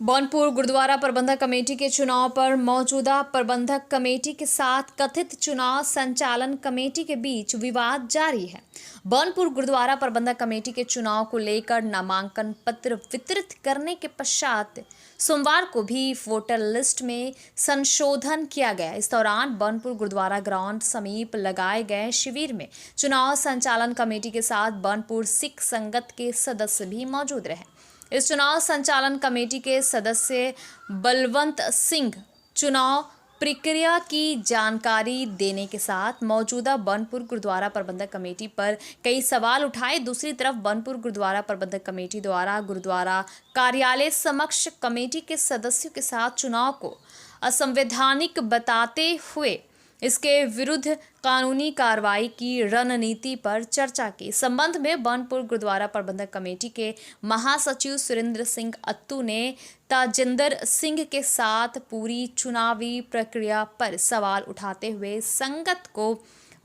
बनपुर गुरुद्वारा प्रबंधक कमेटी के चुनाव पर मौजूदा प्रबंधक कमेटी के साथ कथित चुनाव संचालन कमेटी के बीच विवाद जारी है। बनपुर गुरुद्वारा प्रबंधक कमेटी के चुनाव को लेकर नामांकन पत्र वितरित करने के पश्चात सोमवार को भी वोटर लिस्ट में संशोधन किया गया। इस दौरान बनपुर गुरुद्वारा ग्राउंड समीप लगाए गए शिविर में चुनाव संचालन कमेटी के साथ बनपुर सिख संगत के सदस्य भी मौजूद रहे। इस चुनाव संचालन कमेटी के सदस्य बलवंत सिंह चुनाव प्रक्रिया की जानकारी देने के साथ मौजूदा बनपुर गुरुद्वारा प्रबंधक कमेटी पर कई सवाल उठाए। दूसरी तरफ बनपुर गुरुद्वारा प्रबंधक कमेटी द्वारा गुरुद्वारा कार्यालय समक्ष कमेटी के सदस्यों के साथ चुनाव को असंवैधानिक बताते हुए इसके विरुद्ध कानूनी कार्रवाई की रणनीति पर चर्चा की। संबंध में बनपुर गुरुद्वारा प्रबंधक कमेटी के महासचिव सुरेंद्र सिंह अत्तू ने ताजिंदर सिंह के साथ पूरी चुनावी प्रक्रिया पर सवाल उठाते हुए संगत को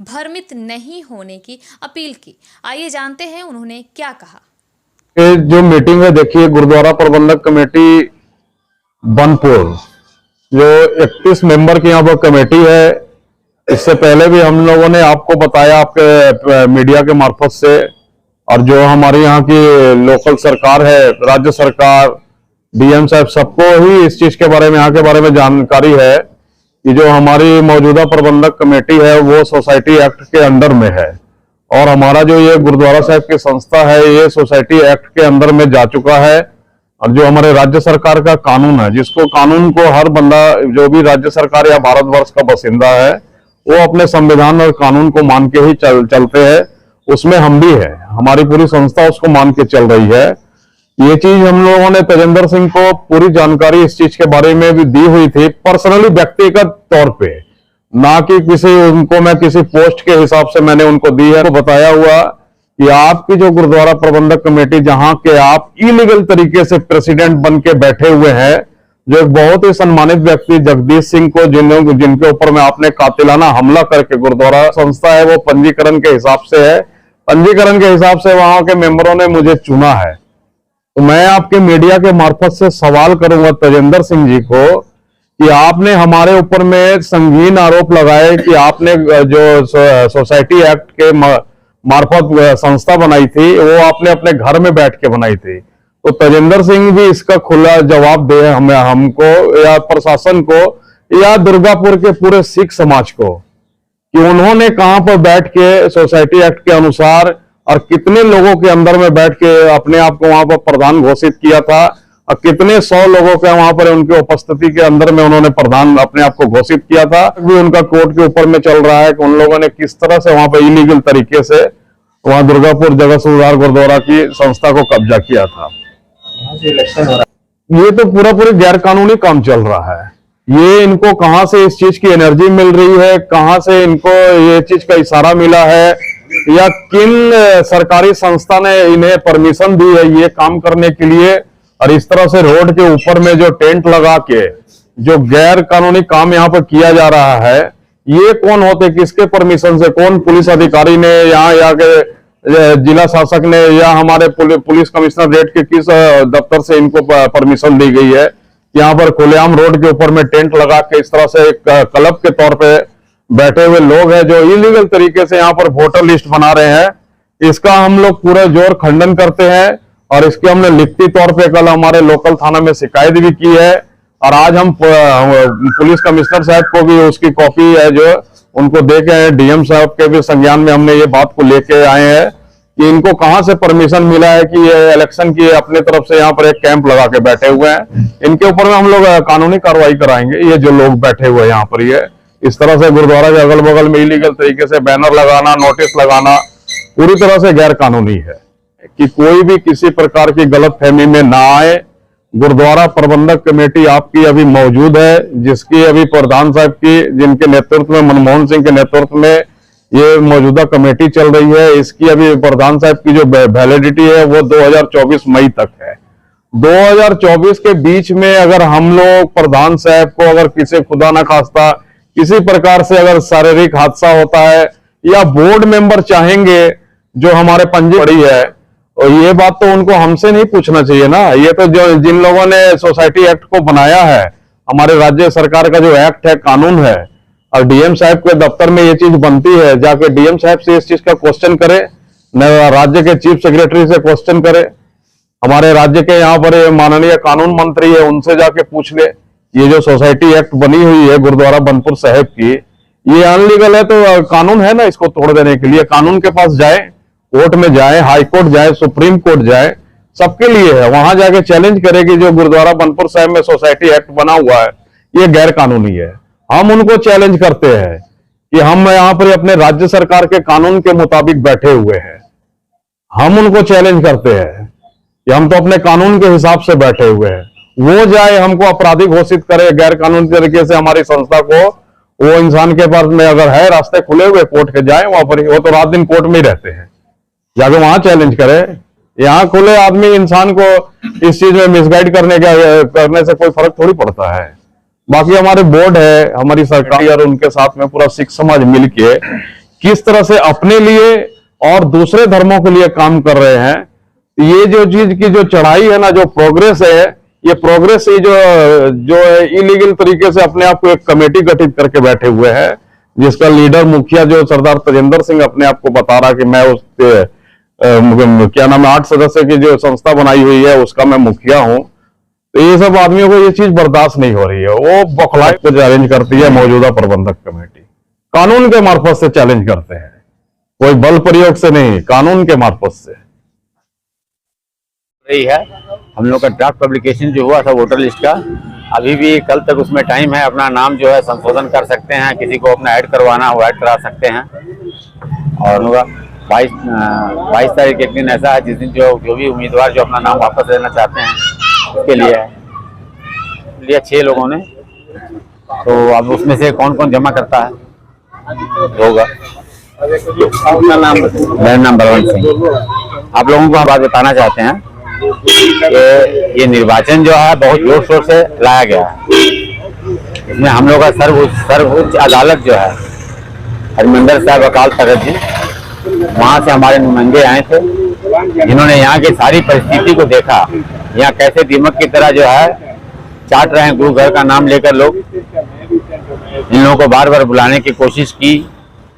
भ्रमित नहीं होने की अपील की। आइए जानते हैं उन्होंने क्या कहा। जो मीटिंग है, देखिए, गुरुद्वारा प्रबंधक कमेटी बनपुर जो 31 मेंबर की यहाँ पर कमेटी है, इससे पहले भी हम लोगों ने आपको बताया आपके मीडिया के मार्फत से, और जो हमारे यहाँ की लोकल सरकार है, राज्य सरकार, डीएम साहब, सबको ही इस चीज के बारे में, यहाँ के बारे में जानकारी है कि जो हमारी मौजूदा प्रबंधक कमेटी है वो सोसाइटी एक्ट के अंडर में है, और हमारा जो ये गुरुद्वारा साहब की संस्था है ये सोसाइटी एक्ट के अंदर में जा चुका है। और जो हमारे राज्य सरकार का कानून है, जिसको कानून को हर बंदा, जो भी राज्य सरकार या भारतवर्ष का बासिंदा है, वो अपने संविधान और कानून को मान के ही चलते हैं, उसमें हम भी है, हमारी पूरी संस्था उसको मान के चल रही है। ये चीज हम लोगों ने तेजेंद्र सिंह को पूरी जानकारी इस चीज के बारे में भी दी हुई थी, पर्सनली व्यक्तिगत तौर पे, ना कि उनको मैं किसी पोस्ट के हिसाब से मैंने उनको दी है। तो बताया हुआ कि आपकी जो गुरुद्वारा प्रबंधक कमेटी, जहां के आप इलीगल तरीके से प्रेसिडेंट बन के बैठे हुए हैं, जो एक बहुत ही सम्मानित व्यक्ति जगदीश सिंह को जिनके ऊपर में आपने कातिलाना हमला करके, गुरुद्वारा संस्था है वो पंजीकरण के हिसाब से है, पंजीकरण के हिसाब से वहां के मेंबरों ने मुझे चुना है। तो मैं आपके मीडिया के मार्फत से सवाल करूंगा तेजेंद्र सिंह जी को कि आपने हमारे ऊपर में संगीन आरोप लगाए कि आपने जो सोसाइटी एक्ट के मार्फत संस्था बनाई थी वो आपने अपने घर में बैठ के बनाई थी। तो तेजेंद्र सिंह भी इसका खुला जवाब दे हमें, हमको या प्रशासन को या दुर्गापुर के पूरे सिख समाज को, कि उन्होंने कहां पर बैठ के सोसाइटी एक्ट के अनुसार और कितने लोगों के अंदर में बैठ के अपने आप को वहां पर प्रधान घोषित किया था, और कितने 100 लोगों के वहां पर उनके उपस्थिति के अंदर में उन्होंने प्रधान अपने आप को घोषित किया था। भी उनका कोर्ट के ऊपर में चल रहा है कि उन लोगों ने किस तरह से वहां पर इलीगल तरीके से वहां दुर्गापुर जगत सुधार गुरुद्वारा की संस्था को कब्जा किया था। इलेक्शन हो रहा है, ये तो पूरी गैर कानूनी काम चल रहा है। ये इनको कहां से इस चीज की एनर्जी मिल रही है, कहां से इनको ये चीज का इशारा मिला है, या किन सरकारी संस्था ने इन्हें परमिशन दी है ये काम करने के लिए, और इस तरह से रोड के ऊपर में जो टेंट लगा के जो गैर कानूनी काम यहाँ पर किया जा रहा है, ये कौन होते, किसके परमिशन से, कौन पुलिस अधिकारी ने यहाँ के जिला शासक ने या हमारे पुलिस कमिश्नरेट के किस दफ्तर से इनको परमिशन दी गई है। यहाँ पर खुलेआम रोड के ऊपर में टेंट लगा के इस तरह से एक क्लब के तौर पे बैठे हुए लोग हैं जो इलीगल तरीके से यहाँ पर वोटर लिस्ट बना रहे हैं। इसका हम लोग पूरा जोर खंडन करते हैं, और इसके हमने लिखती तौर पे कल हमारे लोकल थाना में शिकायत भी की है, और आज हम पुलिस कमिश्नर साहब को भी उसकी कॉपी है जो उनको दे के आए, डीएम साहब के भी संज्ञान में हमने ये बात को लेके आए हैं कि इनको कहां से परमिशन मिला है कि ये इलेक्शन की अपने तरफ से यहाँ पर एक कैंप लगा के बैठे हुए हैं। इनके ऊपर में हम लोग कानूनी कार्रवाई कराएंगे। ये जो लोग बैठे हुए यहाँ पर ये इस तरह से गुरुद्वारा के अगल बगल में इलीगल तरीके से बैनर लगाना, नोटिस लगाना, पूरी तरह से गैर कानूनी है। कि कोई भी किसी प्रकार की गलतफहमी में ना आए। गुरुद्वारा प्रबंधक कमेटी आपकी अभी मौजूद है, जिसकी अभी प्रधान साहब की, जिनके नेतृत्व में, मनमोहन सिंह के नेतृत्व में ये मौजूदा कमेटी चल रही है। इसकी अभी प्रधान साहब की जो वैलिडिटी है वो 2024 मई तक है। 2024 के बीच में अगर हम लोग प्रधान साहब को अगर किसी खुदा ना खास्ता किसी प्रकार से अगर शारीरिक हादसा होता है या बोर्ड मेंबर चाहेंगे जो हमारे पंजी पड़ी है, और ये बात तो उनको हमसे नहीं पूछना चाहिए ना। ये तो जो जिन लोगों ने सोसाइटी एक्ट को बनाया है, हमारे राज्य सरकार का जो एक्ट है, कानून है, और डीएम साहब के दफ्तर में ये चीज बनती है, जाके डीएम साहब से इस चीज का क्वेश्चन करे, राज्य के चीफ सेक्रेटरी से क्वेश्चन करे, हमारे राज्य के यहाँ पर माननीय कानून मंत्री है उनसे जाके पूछ ले। ये जो सोसाइटी एक्ट बनी हुई है गुरुद्वारा बनपुर साहिब की, ये अनलीगल है, तो कानून है ना इसको तोड़ देने के लिए। कानून के पास जाए, कोर्ट में जाए, हाई कोर्ट जाए, सुप्रीम कोर्ट जाए, सबके लिए है। वहां जाके चैलेंज करे कि जो गुरुद्वारा बनपुर साहिब में सोसाइटी एक्ट बना हुआ है ये गैर कानूनी है। हम उनको चैलेंज करते हैं कि हम यहाँ पर अपने राज्य सरकार के कानून के मुताबिक बैठे हुए हैं। हम उनको चैलेंज करते हैं कि हम तो अपने कानून के हिसाब से बैठे हुए हैं। वो जाए हमको अपराधी घोषित करे गैर कानूनी तरीके से हमारी संस्था को, वो इंसान के पास में अगर है रास्ते खुले हुए कोर्ट के, जाए वहां पर। वो तो रात दिन कोर्ट में ही रहते हैं, जाके वहां चैलेंज करे। यहाँ खुले आदमी इंसान को इस चीज में मिसगाइड करने से कोई फर्क थोड़ी पड़ता है। बाकी हमारे बोर्ड है, हमारी सरकार और उनके साथ में पूरा सिख समाज मिलके किस तरह से अपने लिए और दूसरे धर्मों के लिए काम कर रहे हैं। ये जो चीज की जो चढ़ाई है ना, जो प्रोग्रेस है, ये प्रोग्रेस ही जो इलीगल तरीके से अपने आप को एक कमेटी गठित करके बैठे हुए हैं, जिसका लीडर मुखिया जो सरदार तजेंद्र सिंह अपने आप को बता रहा कि मैं उस क्या नाम है 8 सदस्य की जो संस्था बनाई हुई है उसका मैं मुखिया हूं। तो ये सब आदमियों को ये चीज बर्दाश्त नहीं हो रही है। वो बौखलाहट को चैलेंज करती है मौजूदा प्रबंधक कमेटी, कानून के मार्फत से चैलेंज करते हैं, कोई बल प्रयोग से नहीं, कानून के मार्फत से रही है। हम लोग का ड्राफ्ट पब्लिकेशन जो हुआ था वोटर लिस्ट का, अभी भी कल तक उसमें टाइम है। अपना नाम जो है संशोधन कर सकते हैं, किसी को अपना ऐड करवाना हो ऐड करा सकते हैं। और 22 तारीख एक दिन ऐसा है जिस दिन जो भी उम्मीदवार जो अपना नाम वापस लेना चाहते हैं उसके लिए है। लिया 6 लोगों ने, तो अब उसमें से कौन कौन जमा करता है होगा। अपना नाम, मेरा नाम बलवंत सिंह। आप लोगों को हम बात बताना चाहते हैं कि ये निर्वाचन जो है बहुत जोर शोर से लाया गया है। इसमें हम लोग का सर्वोच्च अदालत जो है हरमंदर साहब अकाल तख्त जी, वहाँ से हमारे नुमाइंदे आए थे, जिन्होंने यहाँ की सारी परिस्थिति को देखा। यहाँ कैसे दीमक की तरह जो है चाट रहे हैं गुरु घर का नाम लेकर लोग। इन लोगों को बार बार बुलाने की कोशिश की,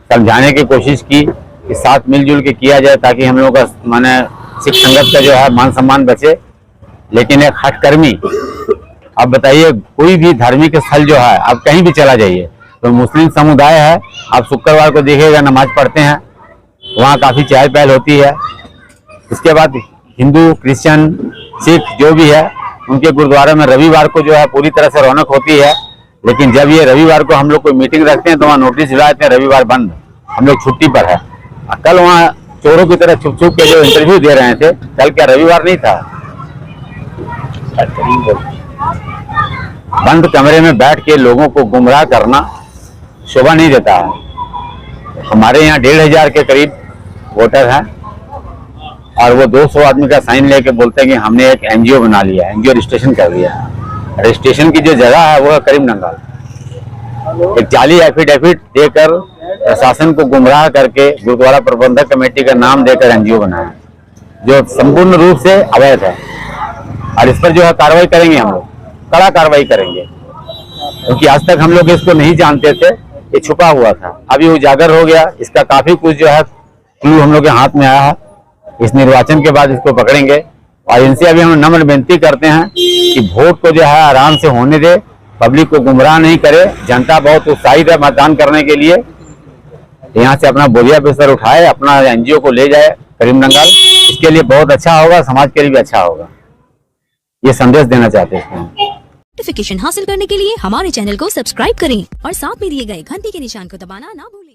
समझाने की कोशिश की कि साथ मिलजुल के किया जाए ताकि हम लोग का माने सिख संगत का जो है मान सम्मान बचे। लेकिन एक हठकर्मी, अब बताइए कोई भी धार्मिक स्थल जो है, आप कहीं भी चला जाइए तो मुस्लिम समुदाय है, आप शुक्रवार को देखिएगा नमाज पढ़ते हैं, वहाँ काफी चहल पहल होती है। इसके बाद हिंदू, क्रिश्चियन, सिख जो भी है उनके गुरुद्वारे में रविवार को जो है पूरी तरह से रौनक होती है। लेकिन जब ये रविवार को हम लोग कोई मीटिंग रखते हैं तो वहाँ नोटिस भिजवा देते हैं रविवार बंद, हम लोग छुट्टी पर है। कल वहाँ चोरों की तरह छुप छुप के जो इंटरव्यू दे रहे थे, कल क्या रविवार नहीं था? बंद कमरे में बैठ के लोगों को गुमराह करना शोभा नहीं देता है। हमारे यहाँ 1500 के करीब वोटर हैं और वो 200 आदमी का साइन लेके बोलते हैं कि हमने एक एनजीओ बना लिया, एनजीओ रजिस्ट्रेशन कर लिया। रजिस्ट्रेशन की जो जगह है वो है करीमनगर। एक जाली एफिडेविट देकर प्रशासन को गुमराह करके गुरुद्वारा प्रबंधक कमेटी का नाम देकर एनजीओ बनाया, जो संपूर्ण रूप से अवैध है। और इस पर जो है कार्रवाई करेंगे, हम लोग कड़ा कार्रवाई करेंगे, क्योंकि आज तक हम लोग इसको नहीं जानते थे, ये छुपा हुआ था। अभी उजागर हो गया, इसका काफी कुछ जो है क्लू हम लोग के हाथ में आया है। इस निर्वाचन के बाद इसको पकड़ेंगे और इनसे अभी हम नम्र विनती करते हैं कि वोट को जो है आराम से होने दे, पब्लिक को गुमराह नहीं करे। जनता बहुत उत्साहित है मतदान करने के लिए, यहाँ से अपना बोरिया बिस्तर उठाए, अपना एनजीओ को ले जाए करीमनगर। इसके लिए बहुत अच्छा होगा, समाज के लिए भी अच्छा होगा। ये संदेश देना चाहते हैं। नोटिफिकेशन हासिल करने के लिए हमारे चैनल को सब्सक्राइब करें और साथ में दिए गए घंटी के निशान को दबाना ना भूलें।